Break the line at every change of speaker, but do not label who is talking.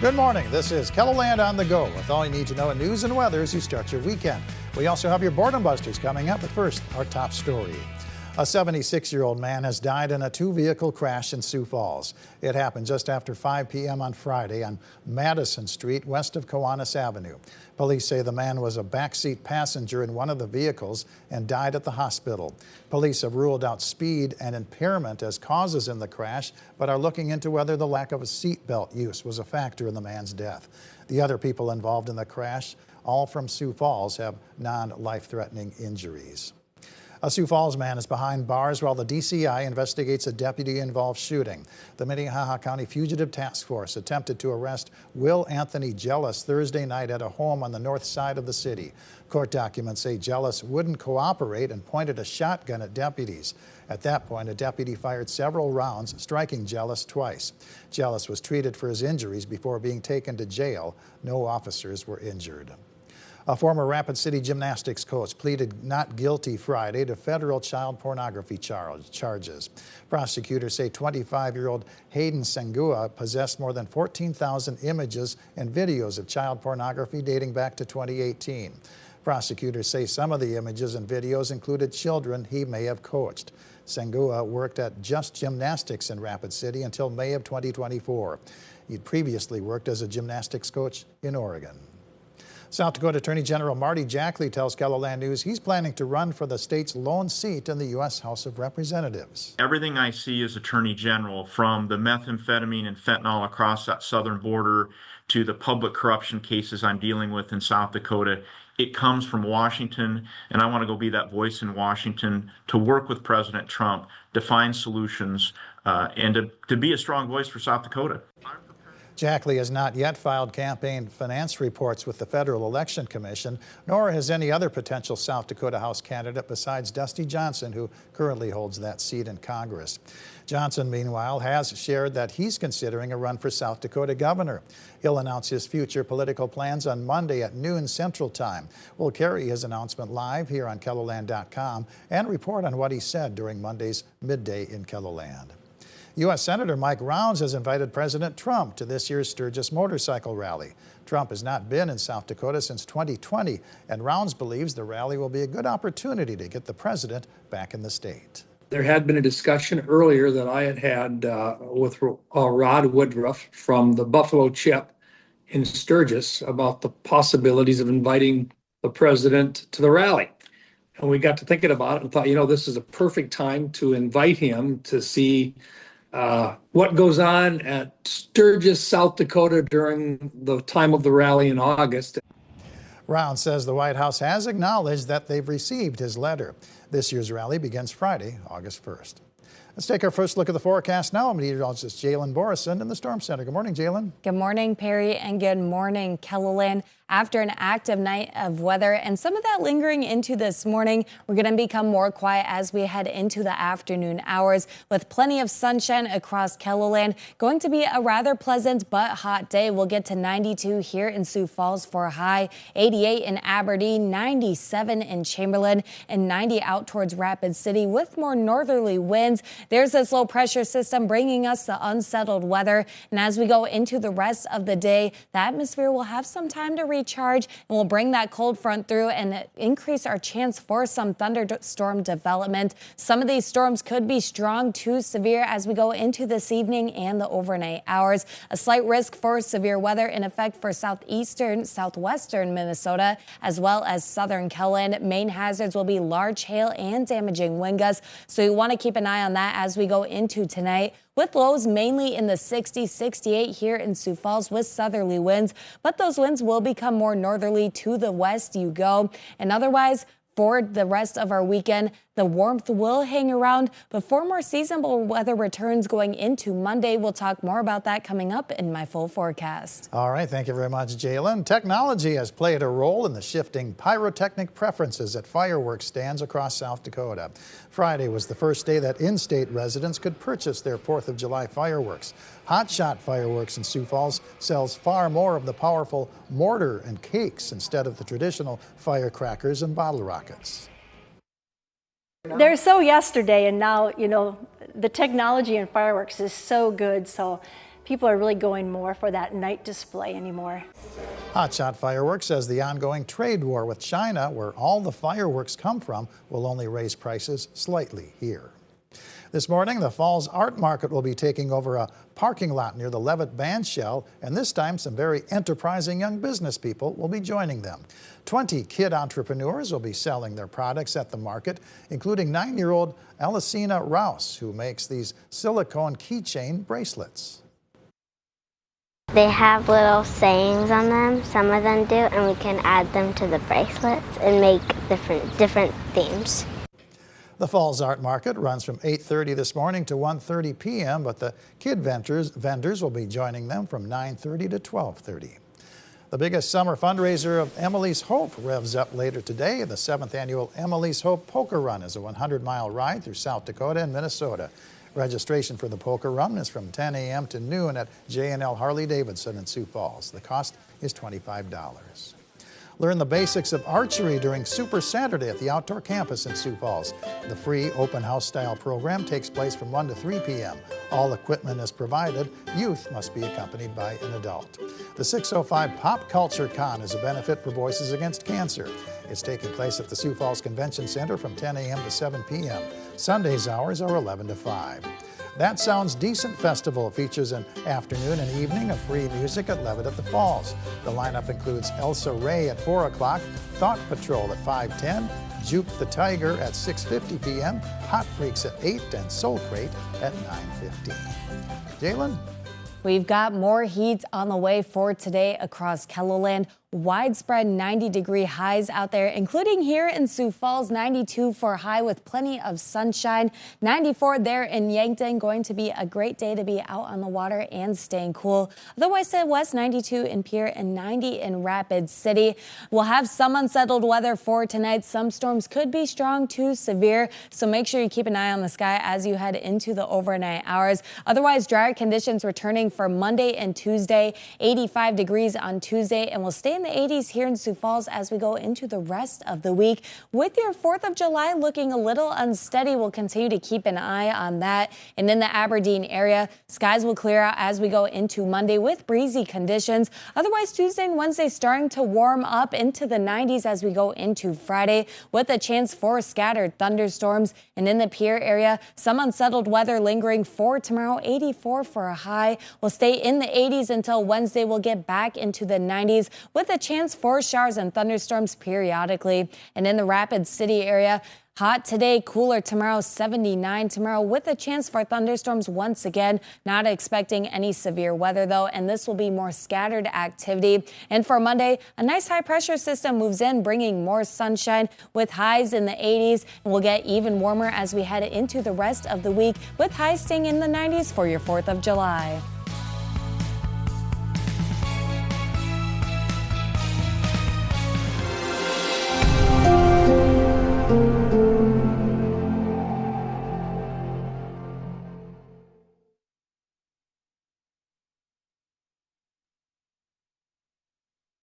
Good morning. This is KELOLAND on the go with all you need to know in news and weather as you start your weekend. We also have your boredom busters coming up, but first, our top story. A 76-year-old man has died in a two-vehicle crash in Sioux Falls. It happened just after 5 p.m. on Friday on Madison Street, west of Kiwanis Avenue. Police say the man was a backseat passenger in one of the vehicles and died at the hospital. Police have ruled out speed and impairment as causes in the crash, but are looking into whether the lack of a seatbelt use was a factor in the man's death. The other people involved in the crash, all from Sioux Falls, have non-life-threatening injuries. A Sioux Falls man is behind bars while the DCI investigates a deputy-involved shooting. The Minnehaha County Fugitive Task Force attempted to arrest Will Anthony Jealous Thursday night at a home on the north side of the city. Court documents say Jealous wouldn't cooperate and pointed a shotgun at deputies. At that point, a deputy fired several rounds, striking Jealous twice. Jealous was treated for his injuries before being taken to jail. No officers were injured. A former Rapid City Gymnastics coach pleaded not guilty Friday to federal child pornography charges. Prosecutors say 25-year-old Hayden Sangua possessed more than 14,000 images and videos of child pornography dating back to 2018. Prosecutors say some of the images and videos included children he may have coached. Sangua worked at Just Gymnastics in Rapid City until May of 2024. He'd previously worked as a gymnastics coach in Oregon. South Dakota Attorney General Marty Jackley tells KELOLAND News he's planning to run for the state's lone seat in the U.S. House of Representatives.
Everything I see as Attorney General, from the methamphetamine and fentanyl across that southern border to the public corruption cases I'm dealing with in South Dakota, it comes from Washington, and I want to go be that voice in Washington to work with President Trump to find solutions and to be a strong voice for South Dakota.
Jackley has not yet filed campaign finance reports with the Federal Election Commission, nor has any other potential South Dakota House candidate besides Dusty Johnson, who currently holds that seat in Congress. Johnson, meanwhile, has shared that he's considering a run for South Dakota governor. He'll announce his future political plans on Monday at noon Central Time. We'll carry his announcement live here on KELOLAND.com and report on what he said during Monday's midday in KELOLAND. U.S. Senator Mike Rounds has invited President Trump to this year's Sturgis motorcycle rally. Trump has not been in South Dakota since 2020, and Rounds believes the rally will be a good opportunity to get the president back in the state.
There had been a discussion earlier that I had with Rod Woodruff from the Buffalo Chip in Sturgis about the possibilities of inviting the president to the rally. And we got to thinking about it and thought, this is a perfect time to invite him to see what goes on at Sturgis, South Dakota during the time of the rally in August.
Rounds says the White House has acknowledged that they've received his letter. This year's rally begins Friday, August 1st. Let's take our first look at the forecast now. Meteorologist Jalen Borison in the Storm Center. Good morning, Jalen.
Good morning, Perry, and good morning, KELOLAND. After an active night of weather and some of that lingering into this morning, we're going to become more quiet as we head into the afternoon hours with plenty of sunshine across KELOLAND. Going to be a rather pleasant but hot day. We'll get to 92 here in Sioux Falls for a high, 88 in Aberdeen, 97 in Chamberlain, and 90 out towards Rapid City with more northerly winds. There's this low pressure system bringing us the unsettled weather. And as we go into the rest of the day, the atmosphere will have some time to recharge, and we'll bring that cold front through and increase our chance for some thunderstorm development. Some of these storms could be strong to severe as we go into this evening and the overnight hours. A slight risk for severe weather in effect for southeastern, southwestern Minnesota, as well as southern KELOLAND. Main hazards will be large hail and damaging wind gusts, so you want to keep an eye on that as we go into tonight, with lows mainly in the 60s, 68 here in Sioux Falls with southerly winds. But those winds will become more northerly to the west you go. And otherwise, for the rest of our weekend, the warmth will hang around before more seasonable weather returns going into Monday. We'll talk more about that coming up in my full forecast.
All right. Thank you very much, Jalen. Technology has played a role in the shifting pyrotechnic preferences at fireworks stands across South Dakota. Friday was the first day that in-state residents could purchase their 4th of July fireworks. Hot Shot Fireworks in Sioux Falls sells far more of the powerful mortar and cakes instead of the traditional firecrackers and bottle rockets.
They're so yesterday, and now, the technology in fireworks is so good. So people are really going more for that night display anymore.
Hotshot Fireworks says the ongoing trade war with China, where all the fireworks come from, will only raise prices slightly here. This morning, the Falls Art Market will be taking over a parking lot near the Levitt Bandshell, and this time some very enterprising young business people will be joining them. 20 kid entrepreneurs will be selling their products at the market, including 9-year-old Alicina Rouse, who makes these silicone keychain bracelets.
They have little sayings on them, some of them do, and we can add them to the bracelets and make different themes.
The Falls Art Market runs from 8:30 this morning to 1:30 p.m., but the kid vendors will be joining them from 9:30 to 12:30. The biggest summer fundraiser of Emily's Hope revs up later today. The 7th annual Emily's Hope Poker Run is a 100-mile ride through South Dakota and Minnesota. Registration for the Poker Run is from 10 a.m. to noon at J&L Harley-Davidson in Sioux Falls. The cost is $25. Learn the basics of archery during Super Saturday at the Outdoor Campus in Sioux Falls. The free open house style program takes place from 1 to 3 p.m. All equipment is provided. Youth must be accompanied by an adult. The 605 Pop Culture Con is a benefit for Voices Against Cancer. It's taking place at the Sioux Falls Convention Center from 10 a.m. to 7 p.m. Sunday's hours are 11 to 5. That Sounds Decent Festival features an afternoon and evening of free music at Levitt at the Falls. The lineup includes Elsa Ray at 4 o'clock, Thought Patrol at 5:10, Juke the Tiger at 6:50 p.m., Hot Freaks at 8, and Soul Crate at 9:15. Jalen?
We've got more heat on the way for today across KELOLAND. Widespread 90-degree highs out there, including here in Sioux Falls, 92 for a high with plenty of sunshine. 94 there in Yankton. Going to be a great day to be out on the water and staying cool. Otherwise, West 92 in Pierre and 90 in Rapid City. We'll have some unsettled weather for tonight. Some storms could be strong to severe, so make sure you keep an eye on the sky as you head into the overnight hours. Otherwise, drier conditions returning for Monday and Tuesday. 85 degrees on Tuesday, and we'll stay in the 80s here in Sioux Falls as we go into the rest of the week. With your 4th of July looking a little unsteady, we'll continue to keep an eye on that. And in the Aberdeen area, skies will clear out as we go into Monday with breezy conditions. Otherwise, Tuesday and Wednesday starting to warm up into the 90s as we go into Friday, with a chance for scattered thunderstorms. And in the Pierre area, some unsettled weather lingering for tomorrow. 84 for a high. We'll stay in the 80s until Wednesday. We'll get back into the 90s with a chance for showers and thunderstorms periodically. And in the Rapid City area, hot today, cooler tomorrow, 79 tomorrow, with a chance for thunderstorms once again. Not expecting any severe weather, though, and this will be more scattered activity. And for Monday, a nice high-pressure system moves in, bringing more sunshine with highs in the 80s. And we'll get even warmer as we head into the rest of the week, with highs staying in the 90s for your 4th of July.